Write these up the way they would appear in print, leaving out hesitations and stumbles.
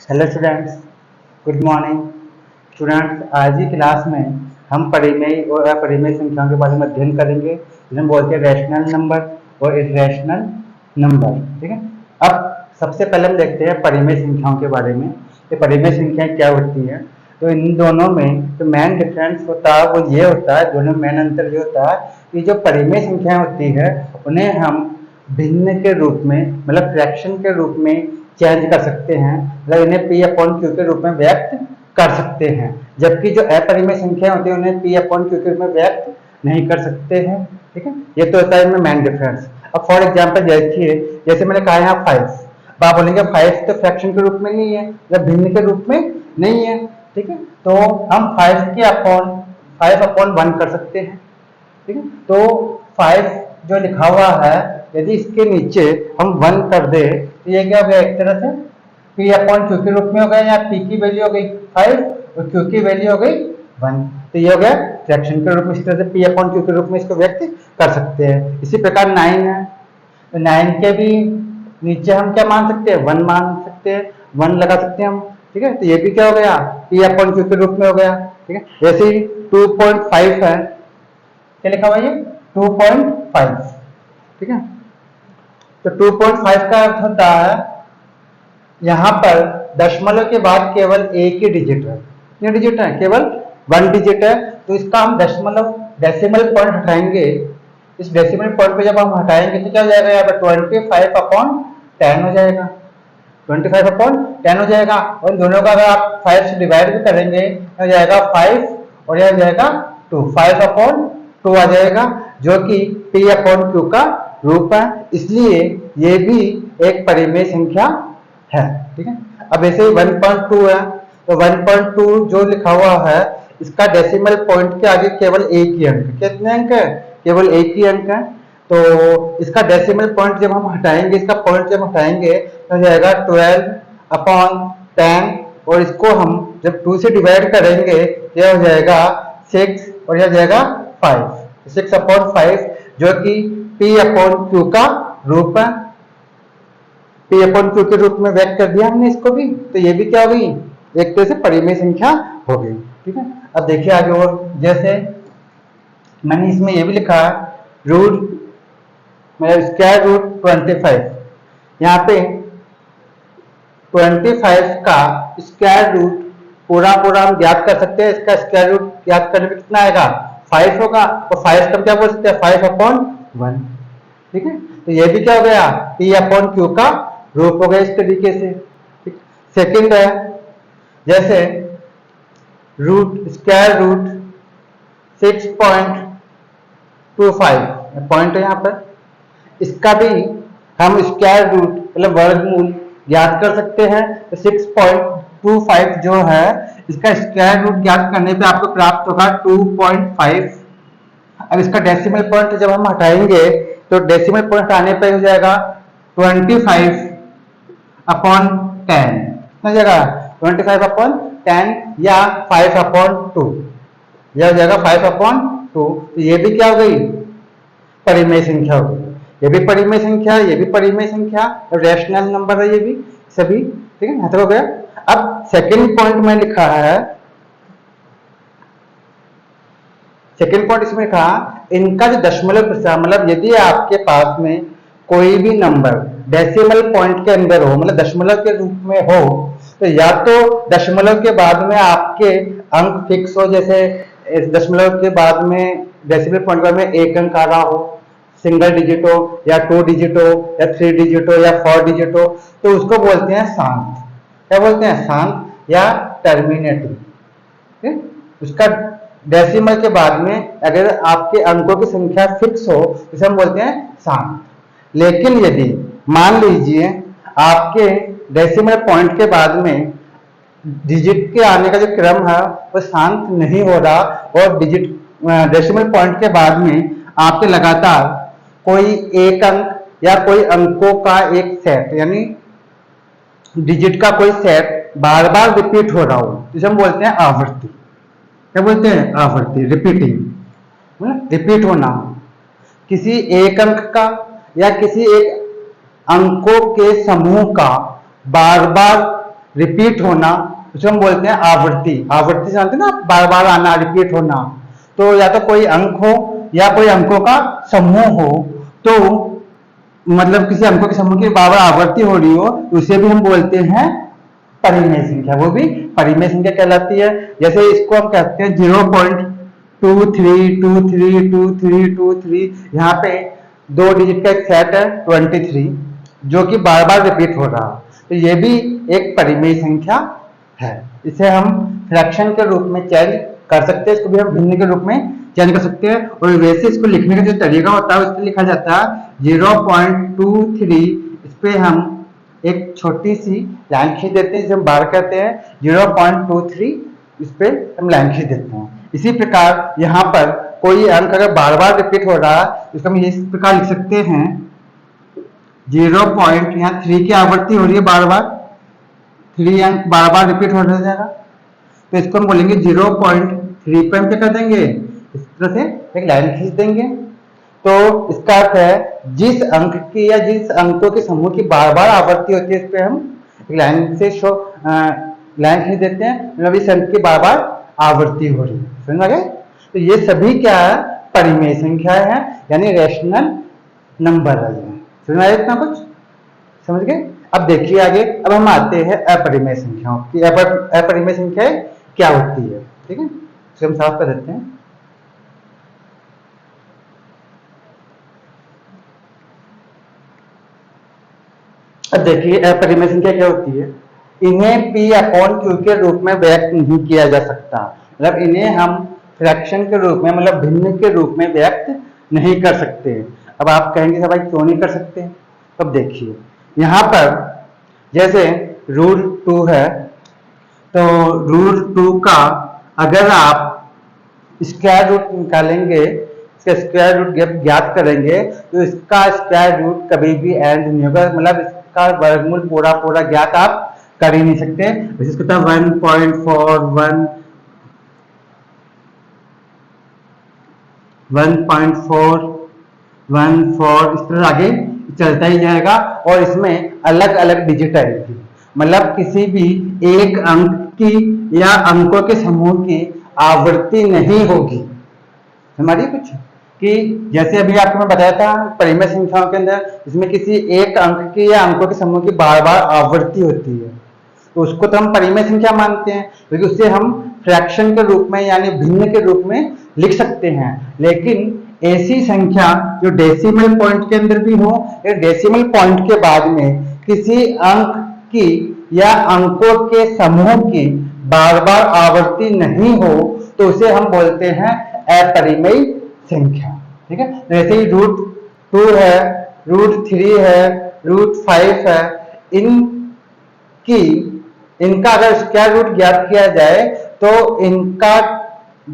Hello students, good morning. Students, आज की class में हम परिमेय और अपरिमेय संख्याओं के बारे में अध्ययन करेंगे, जिन्हें बोलते हैं रैशनल नंबर और इर्रेशनल नंबर। ठीक है। अब सबसे पहले हम देखते हैं परिमेय संख्याओं के बारे में कि परिमेय संख्याएं क्या होती हैं। तो इन दोनों में जो मेन डिफरेंस होता है वो ये होता है, दोनों मेन अंतर ये होता है कि जो परिमेय संख्याएं होती है उन्हें हम भिन्न के रूप में, मतलब फ्रैक्शन के रूप में चेंज कर सकते हैं, मतलब इन्हें पी अपॉन क्यू के रूप में व्यक्त कर सकते हैं। जबकि जो अपरिमेय संख्या होती है उन्हें पी अपॉन क्यू के रूप में व्यक्त नहीं कर सकते हैं। ठीक है, ये तो होता है इनमें मेन डिफरेंस। अब फॉर एग्जांपल देखिए, जैसे मैंने कहा यहाँ 5, अब आप बोलेंगे 5 तो फ्रैक्शन के रूप में नहीं है, मतलब भिन्न के रूप में नहीं है। ठीक है, तो हम 5 अपॉन 1 कर सकते हैं। ठीक है, तो 5 जो लिखा हुआ है, यदि इसके नीचे हम 1 कर दे तो ये क्या हो गया, एक तरह से p अपॉन क्यू के रूप में हो गया। या p की वैल्यू हो गई 5 और q की वैल्यू हो गई 1, तो ये हो गया फ्रैक्शन के रूप में। इस तरह से p अपॉन क्यू के रूप में इसको व्यक्त कर सकते हैं। इसी प्रकार 9 है, तो 9 के भी नीचे हम क्या मान सकते हैं, 1 मान सकते हैं, 1 लगा सकते हैं हम। ठीक है, तो ये भी क्या हो गया, p अपॉन क्यू के रूप में हो गया। ठीक है, जैसे ही 2.5 है, क्या लिखा हुआ है ये 2.5। ठीक है, तो 2.5 का अर्थ होता है यहां पर दशमलव के बाद केवल एक ही डिजिट है। कितने डिजिट है, केवल 1 डिजिट है। तो इसका हम दशमलव डेसिमल पॉइंट हटाएंगे। इस डेसिमल पॉइंट पे जब हम हटाएंगे तो क्या हो जाएगा, यहाँ पर 25 अपॉन 10 हो जाएगा। 25 अपॉन 10 हो जाएगा, और दोनों का अगर आप 5 से डिवाइड भी करेंगे तो हो जाएगा 5 और यह हो जाएगा 2, 5 अपॉन 2 आ जाएगा, जो कि p अपॉन q का रूप है। इसलिए ये भी एक परिमेय संख्या है। ठीक है, अब ऐसे ही 1.2 है, तो 1.2 जो लिखा हुआ है इसका डेसिमल पॉइंट के आगे केवल एक ही अंक, कितने अंक है, केवल एक ही अंक है। तो इसका डेसिमल पॉइंट जब हम हटाएंगे, इसका पॉइंट जब हटाएंगे तो हो जाएगा 12 अपॉन 10, और इसको हम जब 2 से डिवाइड करेंगे यह हो जाएगा 6 और यह हो जाएगा 5, 6 अपॉन 5, जो कि p अपॉन q का रूप है। p अपॉन q के रूप में व्यक्त कर दिया हमने इसको भी, तो ये भी क्या हो गई, एक तरह से परिमेय संख्या हो गई। ठीक है, अब देखिए आगे, और जैसे मैंने इसमें ये भी लिखा रूट, मतलब स्क्वायर रूट 25, यहाँ पे 25 का स्क्वायर रूट पूरा हम ज्ञात कर सकते हैं। इसका स्क्वायर रूट ज्ञात करने में कितना आएगा, 5 होगा, तो 5 का क्या बोल सकते हैं, 5 अपॉन 1। ठीक है, तो ये भी क्या हो गया, p अपॉन क्यू का रूप हो गया इस तरीके से। सेकंड है, जैसे स्क्वायर रूट 6.25 पॉइंट है यहाँ पर, इसका भी हम स्क्वायर रूट मतलब वर्गमूल ज्ञात कर सकते हैं। तो 6.25 जो है इसका स्क्वायर रूट ज्ञात करने पे आपको प्राप्त होगा 2.5। अब इसका डेसिमल पॉइंट जब हम हटाएंगे तो डेसिमल पॉइंट आने पर हो जाएगा 25 अपॉन 10 हो जाएगा, 25 अपॉन 10 या 5 अपॉन 2, यह हो जाएगा 5 अपॉन 2। तो ये भी क्या हो गई, परिमेय संख्या हो गई। ये भी परिमेय संख्या, ये भी परिमेय संख्या, और रैशनल नंबर है ये भी सभी। ठीक है, तो हो गया। अब सेकंड पॉइंट में लिखा है, सेकंड पॉइंट इसमें कहा इनका जो दशमलव प्रसार, मतलब यदि आपके पास में कोई भी नंबर डेसिमल पॉइंट के अंदर हो, मतलब दशमलव के रूप में हो, तो या तो दशमलव के बाद में आपके अंक फिक्स हो, जैसे दशमलव के बाद में डेसिमल पॉइंट में एक अंक आ रहा हो, सिंगल डिजिट हो या 2 डिजिट हो या 3 डिजिट हो या 4 डिजिट हो, तो उसको बोलते हैं शांत। क्या बोलते हैं, शांत या टर्मिनेटिव। उसका डेसिमल के बाद में अगर आपके अंकों की संख्या फिक्स हो इसे हम बोलते हैं शांत। लेकिन यदि मान लीजिए आपके डेसिमल पॉइंट के बाद में डिजिट के आने का जो क्रम है वो शांत नहीं हो रहा, और डिजिट डेसिमल पॉइंट के बाद में आपके लगातार कोई एक अंक या कोई अंकों का एक सेट, यानी डिजिट का कोई सेट बार बार रिपीट हो रहा हो, जिसे हम बोलते हैं आवृत्ति। क्या बोलते हैं, आवृत्ति, रिपीटिंग, रिपीट होना किसी एक अंक का या किसी एक अंकों के समूह का बार बार रिपीट होना, उसे हम बोलते हैं आवृत्ति। आवृत्ति जानते हैं ना, बार बार आना, रिपीट होना। तो या तो कोई अंक हो या कोई अंकों का समूह हो, तो मतलब किसी अंकों के समूह की बार बार आवृत्ति हो रही हो, उसे भी हम बोलते हैं परिमेय संख्या। वो भी परिमेय संख्या कहलाती है। जैसे इसको हम कहते हैं 0.23232323, यहाँ पे 2 डिजिट का एक सेट है 23, जो कि बार बार रिपीट हो रहा है, तो ये भी एक परिमेय संख्या है। इसे हम फ्रैक्शन के रूप में चेंज कर सकते हैं, इसको भी हम भिन्न के रूप में चेंज कर सकते हैं। और वैसे इसको लिखने का जो तरीका होता है उससे लिखा जाता है 0.23, इस पे हम एक छोटी सी लाइन खींच देते हैं, जिसे हम बार कहते हैं 0.23, इस पे हम लाइन खींच देते हैं। इसी प्रकार यहाँ पर कोई अंक अगर बार बार रिपीट हो रहा है, इसको हम इस प्रकार लिख सकते हैं 0. यहाँ 3 की आवृत्ति हो रही है, बार बार 3 अंक बार बार रिपीट हो जाएगा, तो इसको हम बोलेंगे 0.3 पे हम क्या कर देंगे, इस तरह से एक लाइन खींच देंगे। तो इसका अर्थ है जिस अंक की या जिस अंकों के समूह की बार बार आवृत्ति होती है, इस पे हम एक लाइन से लाइन खींच देते हैं, मतलब इस अंक की बार बार आवृत्ति हो रही है। समझ गए? तो ये सभी क्या है, परिमेय संख्या है, यानी रैशनल नंबर है। समझ आया इतना कुछ? समझ गए? अब देखिए आगे, अब हम आते हैं अपरिमेय संख्याओं की। अपरिमेय संख्याएं क्या होती है, ठीक है, इसे हम साफ कर देते हैं। अब देखिए अपरिमेय संख्या क्या होती है। इन्हें P/Q के रूप में व्यक्त नहीं किया जा सकता, मतलब इन्हें हम फ्रैक्शन के रूप में, मतलब भिन्न के रूप में व्यक्त नहीं कर सकते। अब आप कहेंगे भाई क्यों नहीं कर सकते? अब देखिए यहाँ पर जैसे √2 है, तो √2 का अगर आप स्क्वायर रूट निकालेंगे, इसका स्क्वायर रूट ज्ञात करेंगे, तो इसका स्क्वायर रूट कभी भी एंड नहीं होगा, मतलब इसका वर्गमूल पूरा पूरा ज्ञात आप कर ही नहीं सकते। इसको 1.41 1.414 इस तरह आगे चलता ही जाएगा, और इसमें अलग अलग डिजिट आएगी, मतलब किसी भी एक अंक की या अंकों के समूह की आवृत्ति नहीं होगी। हमारी कुछ कि जैसे अभी आपको मैं बताया था परिमेय संख्याओं के अंदर, इसमें किसी एक अंक की या अंकों के समूह की बार बार आवृत्ति होती है, तो उसको तो हम परिमेय संख्या मानते हैं, क्योंकि उससे हम फ्रैक्शन के रूप में यानी भिन्न के रूप में लिख सकते हैं। लेकिन ऐसी संख्या जो डेसिमल पॉइंट के अंदर भी हो, या डेसिमल पॉइंट के बाद में किसी अंक की या अंकों के समूह की बार बार आवृत्ति नहीं हो, तो उसे हम बोलते हैं अपरिमेय संख्या। ठीक है, जैसे ही √2 है, √3 है, √5 है, इनका अगर स्क्वायर रूट ज्ञात किया जाए, तो इनका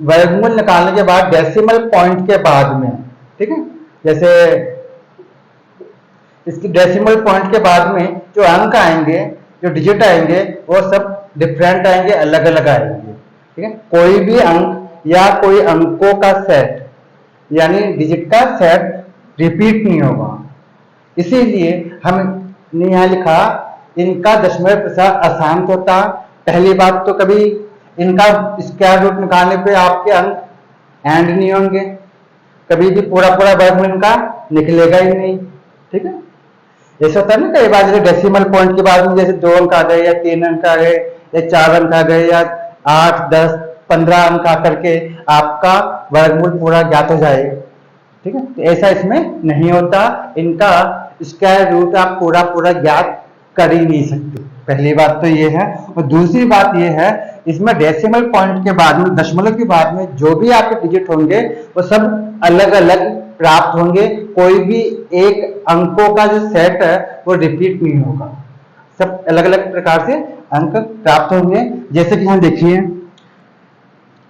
वर्गमूल निकालने के बाद डेसिमल पॉइंट के बाद में, ठीक है, जैसे इसकी डेसिमल पॉइंट के बाद में जो अंक आएंगे, जो डिजिट आएंगे, वो सब डिफरेंट आएंगे, अलग अलग आएंगे। ठीक है, कोई भी अंक या कोई अंकों का सेट यानी डिजिट का सेट रिपीट नहीं होगा। इसीलिए हमने यहां लिखा इनका दशमलव प्रसार अशांत होता। पहली बात तो कभी इनका स्क्वायर रूट निकालने पे आपके अंक एंड नहीं होंगे, कभी भी पूरा पूरा वर्गमूल इनका निकलेगा ही नहीं। ठीक है, ऐसा होता है ना कई बार, जैसे डेसिमल पॉइंट के बाद में जैसे 2 अंक आ गए या 3 अंक आ गए या 4 अंक आ गए या 8, 10, 15 अंक आकर के आपका वर्गमूल पूरा ज्ञात हो जाएगा। ठीक है, तो ऐसा इसमें नहीं होता, इनका स्क्वायर रूट आप पूरा पूरा ज्ञात कर ही नहीं सकते। पहली बात तो ये है, और दूसरी बात ये है, इसमें डेसिमल पॉइंट के बाद में, दशमलव के बाद में जो भी आपके डिजिट होंगे वो सब अलग अलग प्राप्त होंगे, कोई भी एक अंकों का जो सेट है वो रिपीट नहीं होगा, सब अलग अलग प्रकार से अंक प्राप्त होंगे। जैसे कि हम देखिए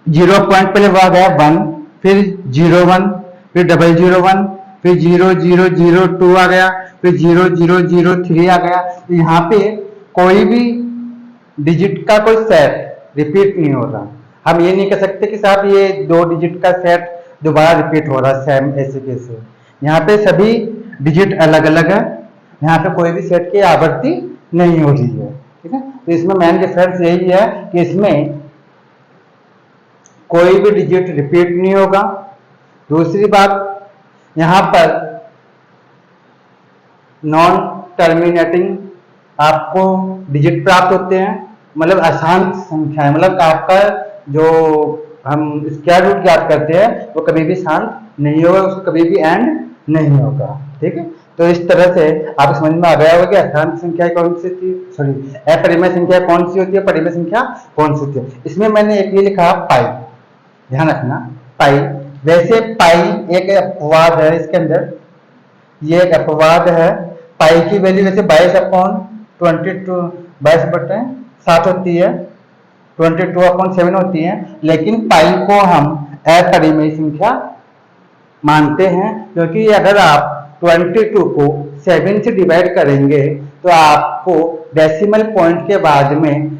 0 पॉइंट पहले आ गया 1, फिर 01, फिर 001, फिर 0002 आ गया, फिर 0003 आ गया। तो यहाँ पे कोई भी डिजिट का कोई सेट रिपीट नहीं हो रहा। हम ये नहीं कह सकते कि साहब ये 2 डिजिट का सेट दोबारा रिपीट हो रहा है सेम ऐसे कैसे। यहाँ पे सभी डिजिट अलग अलग है, यहाँ पे कोई भी सेट की आवृत्ति नहीं हो रही है। ठीक है, तो इसमें मेन डिफरेंस यही है कि इसमें कोई भी डिजिट रिपीट नहीं होगा। दूसरी बात, यहां पर नॉन टर्मिनेटिंग आपको डिजिट प्राप्त होते हैं, मतलब अशांत संख्या है, मतलब आपका जो हम स्क्वायर रूट ज्ञात करते हैं वो कभी भी शांत नहीं होगा, उसको कभी भी एंड नहीं होगा। ठीक है, तो इस तरह से आपको समझ में आ गया होगा कि अशांत संख्या कौन सी थी, सॉरी अपरिमेय संख्या कौन सी होती है, परिमेय संख्या कौन सी होती है। इसमें मैंने एक ये लिखा पाई, ध्यान रखना पाई। वैसे पाई एक अपवाद है, इसके अंदर ये एक अपवाद है। पाई की वैल्यू वैसे 22/22 22/7 होती है, 22/7 होती है, लेकिन पाई को हम अपरिमेय संख्या मानते हैं, क्योंकि अगर आप 22 को 7 से डिवाइड करेंगे तो आपको डेसिमल पॉइंट के बाद में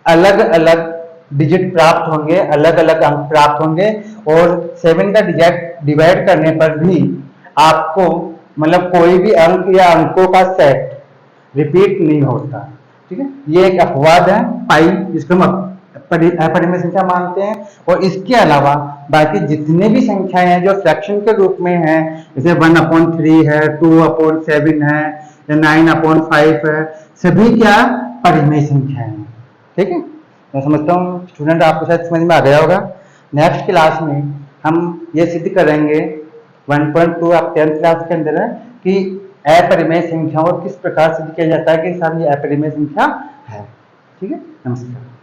अलग अलग डिजिट प्राप्त होंगे, अलग अलग अंक प्राप्त होंगे, और 7 का डिवाइड करने पर भी आपको मतलब कोई भी अंक या अंकों का सेट रिपीट नहीं होता। ठीक है, ये एक अपवाद है पाई, जिसको हम अपरिमेय संख्या मानते हैं। और इसके अलावा बाकी जितने भी संख्याएं हैं जो फ्रैक्शन के रूप में हैं, जैसे 1/3 है, 2/7 है, या 9/5 है, सभी क्या परिमेय संख्याएं हैं। ठीक है, मैं समझता हूँ स्टूडेंट आपको शायद समझ में आ गया होगा। नेक्स्ट क्लास में हम ये सिद्ध करेंगे 1.2 आप 10th क्लास के अंदर है कि अपरिमेय संख्याओं को किस प्रकार सिद्ध किया जाता है कि साहब ये अपरिमेय संख्या है। ठीक है, नमस्कार।